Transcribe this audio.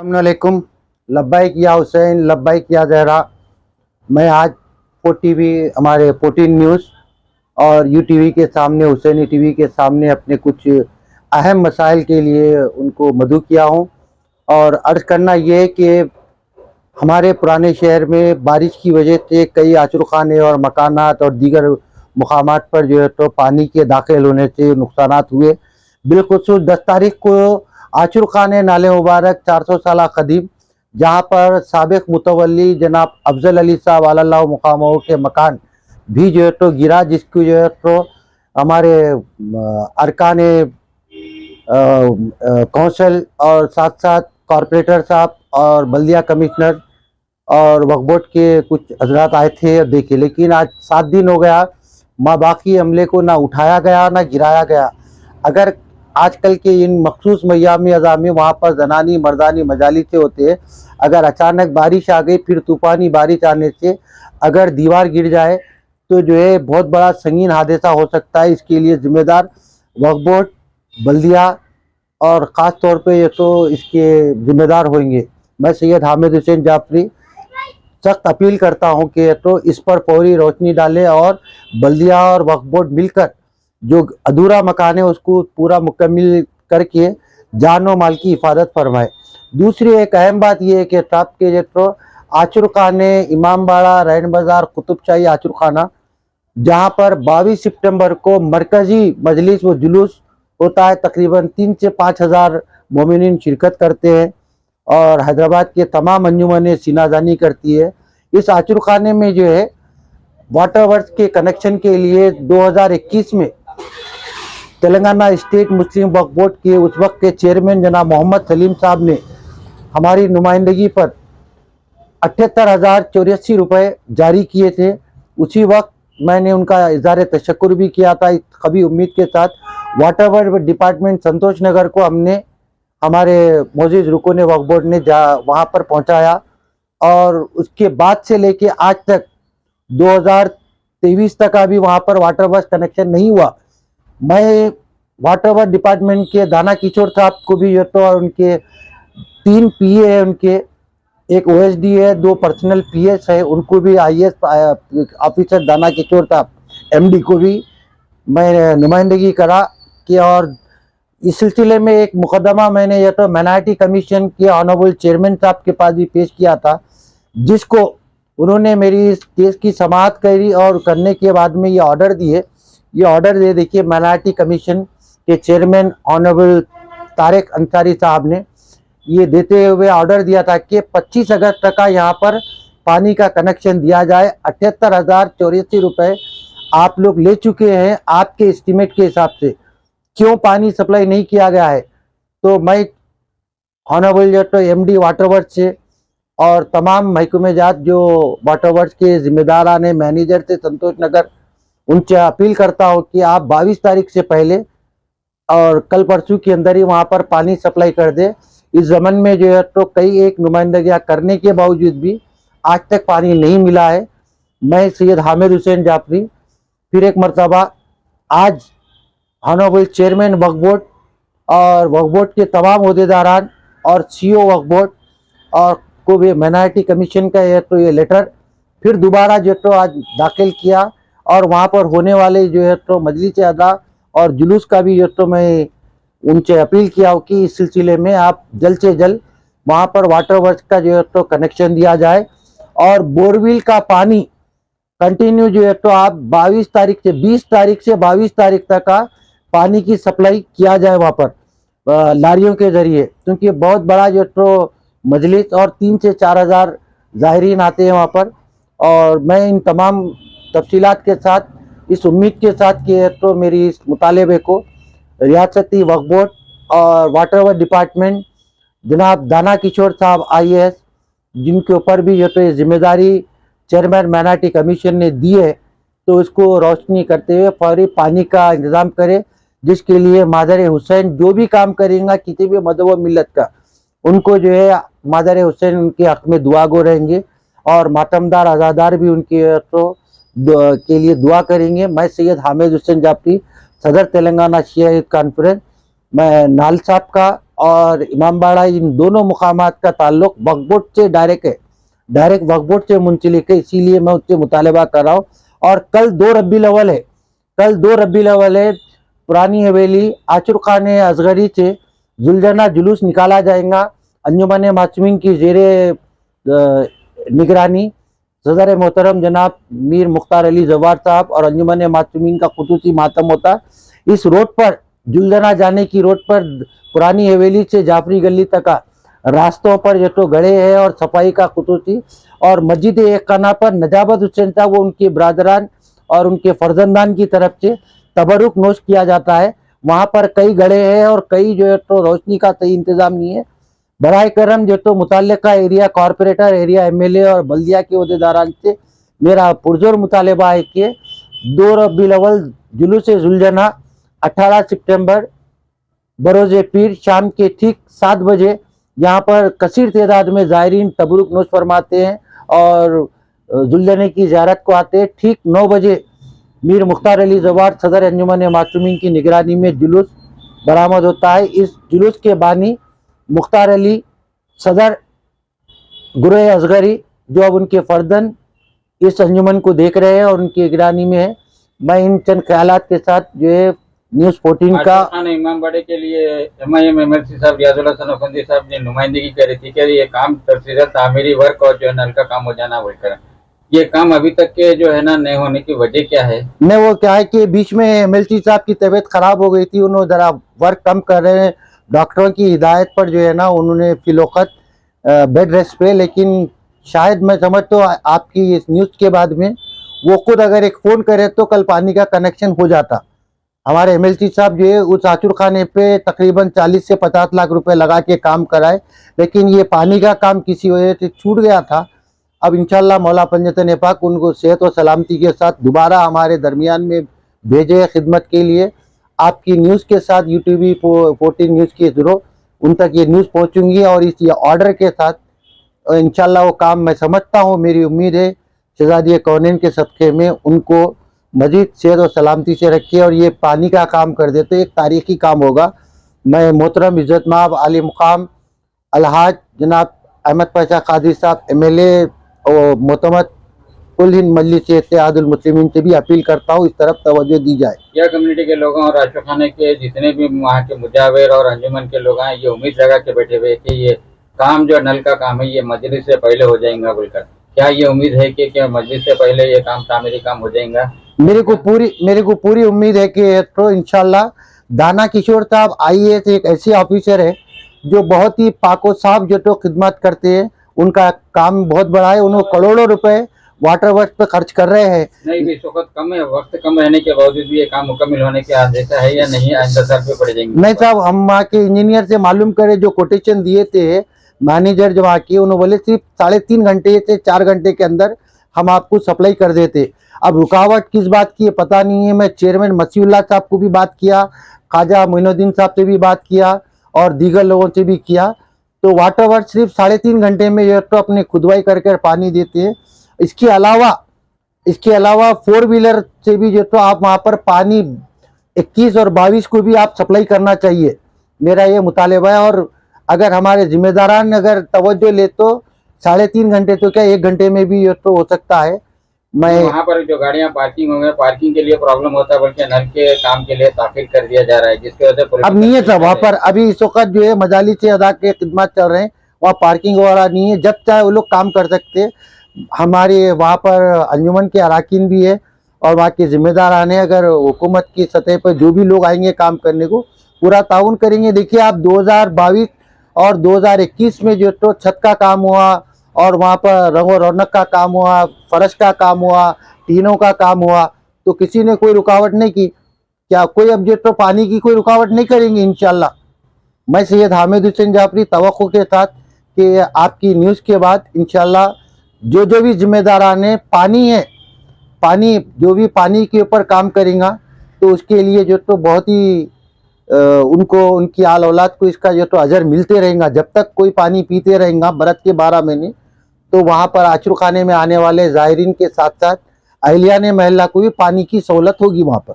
अस्सलामुअलैकुम। लब्बाइक या हुसैन, लब्बाइक या जहरा। मैं आज टीवी हमारे 14 न्यूज़ और यू टीवी के सामने, हुसैनी टीवी के सामने अपने कुछ अहम मसाइल के लिए उनको मदऊ किया हूँ। और अर्ज़ करना ये है कि हमारे पुराने शहर में बारिश की वजह से कई आचरखाने और मकानात और दीगर मुकामात पर जो है तो पानी के दाखिल होने से नुकसानात हुए। बिलखुसूस 10 तारीख को आचरखाने नाले मुबारक 400 साल कदीम, जहाँ पर साबिक मुतवल्ली जनाब अफजल अली साहब अल्लाह मुकामों के मकान भी जो है तो गिरा, जिसकी जो है तो हमारे अरकान कौंसल और साथ साथ कॉरपोरेटर साहब और बल्दिया कमिश्नर और वक्फ बोर्ड के कुछ हजरात आए थे और देखे, लेकिन आज 7 दिन हो गया माँ बाकी अमले को ना उठाया गया ना गिराया गया। अगर आजकल के इन मखसूस मयामी अज़ामी वहाँ पर जनानी मर्दानी मजाली से होते हैं, अगर अचानक बारिश आ गई फिर तूफ़ानी बारिश आने से अगर दीवार गिर जाए तो जो है बहुत बड़ा संगीन हादसा हो सकता है। इसके लिए ज़िम्मेदार वक्फ बोर्ड, बल्दिया और ख़ास तौर पे ये तो इसके ज़िम्मेदार होंगे। मैं सैयद हामिद हुसैन जाफरी सख्त अपील करता हूँ कि तो इस पर फौरी रोशनी डालें और बल्दिया और वक्फ बोर्ड मिलकर जो अधूरा मकान है उसको पूरा मुकम्मल करके जान व माल की हिफाजत फरमाए। दूसरी एक अहम बात यह है कि ताप के जो तो आचरखाने, इमामबाड़ा, रैन बाज़ार, कुतुबशाही आचरखाना, जहाँ पर 22 सितंबर को मरकज़ी मजलिस व जुलूस होता है, तकरीबन 3 से 5 हज़ार मोमिनीन शिरकत करते हैं और हैदराबाद के तमाम अंजुमनें सीनाजानी करती है। इस आचरखाने में जो है वाटर वर्क्स के कनेक्शन के लिए 2021 में तेलंगाना स्टेट मुस्लिम वक्फ बोर्ड के उस वक्त के चेयरमैन जनाब मोहम्मद सलीम साहब ने हमारी नुमाइंदगी पर 78,084 रुपये जारी किए थे। उसी वक्त मैंने उनका इज़हार तशक्कुर भी किया था। इस कभी उम्मीद के साथ वाटर वर्क डिपार्टमेंट संतोष नगर को हमने हमारे मोजिज़ रुकन वक्फ बोर्ड ने वहाँ पर पहुँचाया और उसके बाद से लेके आज तक 2023 तक अभी वहाँ पर वाटर वर्क कनेक्शन नहीं हुआ। मैं वाटर वर्क डिपार्टमेंट के दाना किशोर साहब को भी ये तो उनके 3 पीए है, उनके एक ओएसडी है, 2 पर्सनल पीएस है, उनको भी आईएएस ऑफिसर दाना किशोर साहब एमडी को भी मैं नुमाइंदगी करा कि और इस सिलसिले में एक मुकदमा मैंने यह तो माइनॉरिटी कमीशन के ऑनरेबल चेयरमैन साहब के पास भी पेश किया था, जिसको उन्होंने मेरी इस केस की समाअत करी और करने के बाद में ये ऑर्डर दिए। ये ऑर्डर दे देखिए माइनॉरिटी कमीशन के चेयरमैन ऑनरेबल तारिक अंसारी साहब ने ये देते हुए ऑर्डर दिया था कि 25 अगस्त तक का यहाँ पर पानी का कनेक्शन दिया जाए। 78,084 रुपये आप लोग ले चुके हैं। आपके एस्टीमेट के हिसाब से क्यों पानी सप्लाई नहीं किया गया है? तो मैं ऑनरेबल जो तो एमडी वाटर वर्क्स से और तमाम महकमे जात जो वाटर वर्क्स के जिम्मेदारान ने मैनेजर थे संतोष नगर, उनसे अपील करता हूँ कि आप 22 तारीख से पहले और कल परसों के अंदर ही वहाँ पर पानी सप्लाई कर दे। इस ज़मन में जो है तो कई एक नुमाइंदगियाँ करने के बावजूद भी आज तक पानी नहीं मिला है। मैं सैयद हामिद हुसैन जाफरी फिर एक मरतबा आज ऑनरेबल चेयरमैन वक्फ बोर्ड और वक्फ बोर्ड के तमाम अहदेदारान और सीईओ वक्फ बोर्ड और को भी माइनॉरिटी कमीशन का ये लेटर फिर दोबारा जो तो आज दाखिल किया और वहाँ पर होने वाले जो है तो मजलिस अदा और जुलूस का भी जो तो मैं उनसे अपील किया हूँ कि इस सिलसिले में आप जल्द से जल्द वहाँ पर वाटर वर्क्स का जो है तो कनेक्शन दिया जाए और बोरवेल का पानी कंटिन्यू जो है तो आप 22 तारीख से 20 तारीख से 22 तारीख तक का पानी की सप्लाई किया जाए वहाँ पर लारियों के ज़रिए, क्योंकि बहुत बड़ा जो तो मजलिस और 3 से 4 हज़ार ज़ायरीन आते हैं वहाँ पर। और मैं इन तमाम तफसीलात के साथ इस उम्मीद के साथ कि तो मेरी इस मुतालबे को रियासती वक्फ बोर्ड और वाटर वर्क डिपार्टमेंट जनाब दाना किशोर साहब आईएएस, जिनके ऊपर भी जो तो ये जिम्मेदारी चेयरमैन माइनॉरिटी कमीशन ने दी है, तो इसको रोशनी करते हुए फौरी पानी का इंतज़ाम करे, जिसके लिए मादर हुसैन जो भी काम करेंगे किसी भी मज़हब व मिल्लत का, उनको जो है मादर हुसैन उनके हक़ में दुआ गो रहेंगे और मातमदार आज़ादार भी उनके तो के लिए दुआ करेंगे। मैं सैयद हामिद हुसैन जाफरी, सदर तेलंगाना शिया यूथ कॉन्फ्रेंस, मैं नाल साहब का और इमामबाड़ा, इन दोनों मुकामात का ताल्लुक वक्फ बोर्ड से डायरेक्ट है, डायरेक्ट वक्फ बोर्ड से मुंसलिक है, इसीलिए मैं उससे मुतालबा कर रहा हूँ। और कल 2 रबीउल अव्वल है, कल 2 रबीउल अव्वल है, पुरानी हवेली आचुर खान असगरी से जुलझना जुलूस निकाला जाएगा अंजुमन मासूमीन की ज़ेरे निगरानी। सदर मोहतरम जनाब मीर मुख्तार अली जवार साहब और अंजुमन मासूमीन का खुसूसी मातम होता। इस रोड पर, जुलझना जाने की रोड पर, पुरानी हवेली से जाफरी गली तक का रास्तों पर जो तो गड़े हैं और सफाई का खुसूसी, और मस्जिद एक खाना पर नजाबत हुसैन साहब वो उनके बरादरान और उनके फर्जंदान की तरफ से तबरुक नोश किया जाता है। वहाँ पर कई गड़े हैं और कई जो है तो रोशनी का सही इंतजाम नहीं है। बराए करम जो तो मुताल्लिका एरिया कॉरपोरेटर, एरिया एमएलए और बल्दिया के अहदेदारान से मेरा पुरजोर मुतालबा है कि 2 रबीउल अव्वल जुलूस जुलझना 18 सितंबर बरोज़ पीर शाम के ठीक 7 बजे यहाँ पर कसीर तादाद में ज़ायरीन तबरुक नोश फरमाते हैं और जुलझने की ज़ियारत को आते हैं। ठीक 9 बजे मीर मुख्तार अली जवार सदर अंजुमन मासूमीन की निगरानी में जुलूस बरामद होता है। इस जुलूस के बानी मुख्तार अली सदर गुरे असगरी, जो अब उनके फर्जंद इस अंजुमन को देख रहे हैं और उनकी निगरानी में है। मैं इन चंद ख्यालात के साथ जो है न्यूज़ 14 का इमामबाड़े के लिए एमआईएम एमएलसी साहब रियाजुल्लाह सनफंदी साहब ने नुमाइंदगी करी थी कि ये काम तफसील तामीरी वर्क और जो है नल का काम हो जाना बोलकर, ये काम अभी तक के जो है ना नहीं होने की वजह क्या है? नहीं, वो क्या है कि बीच में एमएलसी साहब की तबीयत खराब हो गई थी, उन्होंने ज़रा वर्क कम कर रहे हैं, डॉक्टरों की हिदायत पर जो है ना उन्होंने फिलौकत बेड रेस्ट पे। लेकिन शायद मैं समझता हूँ आपकी इस न्यूज़ के बाद में वो खुद अगर एक फ़ोन करे तो कल पानी का कनेक्शन हो जाता। हमारे एमएलसी साहब जो है उस आचुर खाने पे तकरीबन 40 से 50 लाख रुपए लगा के काम कराए, लेकिन ये पानी का काम किसी वजह से छूट गया था। अब इंशाल्लाह मौला पंजतन पाक उनको सेहत और सलामती के साथ दोबारा हमारे दरमियान में भेजे खिदमत के लिए। आपकी न्यूज़ के साथ यूटीवी 14 न्यूज़ के जरूर उन तक ये न्यूज़ पहुंचूंगी और इस ये ऑर्डर के साथ इंशाल्लाह वो काम मैं समझता हूँ, मेरी उम्मीद है शहजादी कौनैन के सदक़े में उनको मजीद सेहत और सलामती से रखिए और ये पानी का काम कर दे तो एक तारीखी काम होगा। मैं मोहतरम इज़्ज़त माब आली मुकाम अलहाज जनाब अहमद पाशा काजी साहब एमएलए और मोतमद कुल हिंद मजलिस इत्तेहादुल मुस्लिमीन से भी अपील करता हूँ इस तरफ तवज्जो दी जाए। यह कम्युनिटी के लोगों और आशुक खाने के जितने भी वहाँ के मुजावर और अंजुमन के लोग हैं, ये उम्मीद लगा के बैठे हुए कि ये काम जो नल का काम है ये मजलिस से पहले हो जाएगा बोलकर, क्या ये उम्मीद है कि क्या मजलिस से पहले ये काम तामीरी काम हो जाएगा? मेरे को पूरी उम्मीद है कि तो इंशाल्लाह दाना किशोर साहब आईएएस एक ऐसे ऑफिसर है जो बहुत ही पाको साफ जो तो खिदमत करते हैं, उनका काम बहुत बड़ा है, उन्होंने करोड़ों रुपए वाटर वर्क पे खर्च कर रहे हैं। नहीं भी वक्त कम है, वक्त कम रहने के बावजूद भी ये काम मुकम्मल होने के आदेश है या नहीं? आइंदा साल पे पड़ जाएंगे? नहीं साहब, हम वहाँ के इंजीनियर से मालूम करे, जो कोटेशन दिए थे मैनेजर जो वहाँ के, उन्होंने बोले सिर्फ 3.5 घंटे से 4 घंटे के अंदर हम आपको सप्लाई कर देते। अब रुकावट किस बात की है पता नहीं है। मैं चेयरमैन मसीउल्लाह साहब को भी बात किया, ख्वाजा मोइनुद्दीन साहब से भी बात किया और दीगर लोगों से भी किया, तो वाटर वर्क सिर्फ 3.5 घंटे में ये तो अपने खुदवाई करके पानी देते हैं। इसके अलावा 4 व्हीलर से भी जो तो आप वहाँ पर पानी 21 और 22 को भी आप सप्लाई करना चाहिए, मेरा ये मुतालबा है। और अगर हमारे जिम्मेदारान अगर तवज्जो ले तो 3.5 घंटे तो क्या 1 घंटे में भी ये तो हो सकता है। मैं वहाँ पर जो गाड़ियाँ पार्किंग होंगे, पार्किंग के लिए प्रॉब्लम होता है, बल्कि नल के काम के लिए ताखिर कर दिया जा रहा है, जिसकी वजह से अब नहीं है साहब वहाँ पर अभी इस वक्त जो है मजाली से अदा के खिदमत चल रहे हैं, वहाँ पार्किंग वगैरह नहीं है, जब चाहे वो लोग काम कर सकते हैं। हमारे वहाँ पर अंजुमन के अराकीन भी है और वहाँ के जिम्मेदार आने, अगर हुकूमत की सतह पर जो भी लोग आएंगे काम करने को पूरा ताउन करेंगे। देखिए आप 2022 और 2021 में जो तो छत का काम हुआ और वहाँ पर रंगो रौनक का काम हुआ, फर्श का काम हुआ, टीनों का काम हुआ, तो किसी ने कोई रुकावट नहीं की। क्या कोई अब जो तो पानी की कोई रुकावट नहीं करेंगे इंशाल्लाह। मैं सैयद हामिद हुसैन जाफरी तवक्को के साथ कि आपकी न्यूज़ के बाद इंशाल्लाह जो भी जिम्मेदारान है पानी जो भी पानी के ऊपर काम करेंगे तो उसके लिए जो तो बहुत ही उनको उनकी आल औलाद को इसका जो तो अजर मिलते रहेगा। जब तक कोई पानी पीते रहेंगे बरत के 12 महीने, तो वहाँ पर आचुर खाने में आने वाले ज़ायरीन के साथ साथ अहलियान महल्ला को भी पानी की सहूलत होगी वहाँ पर।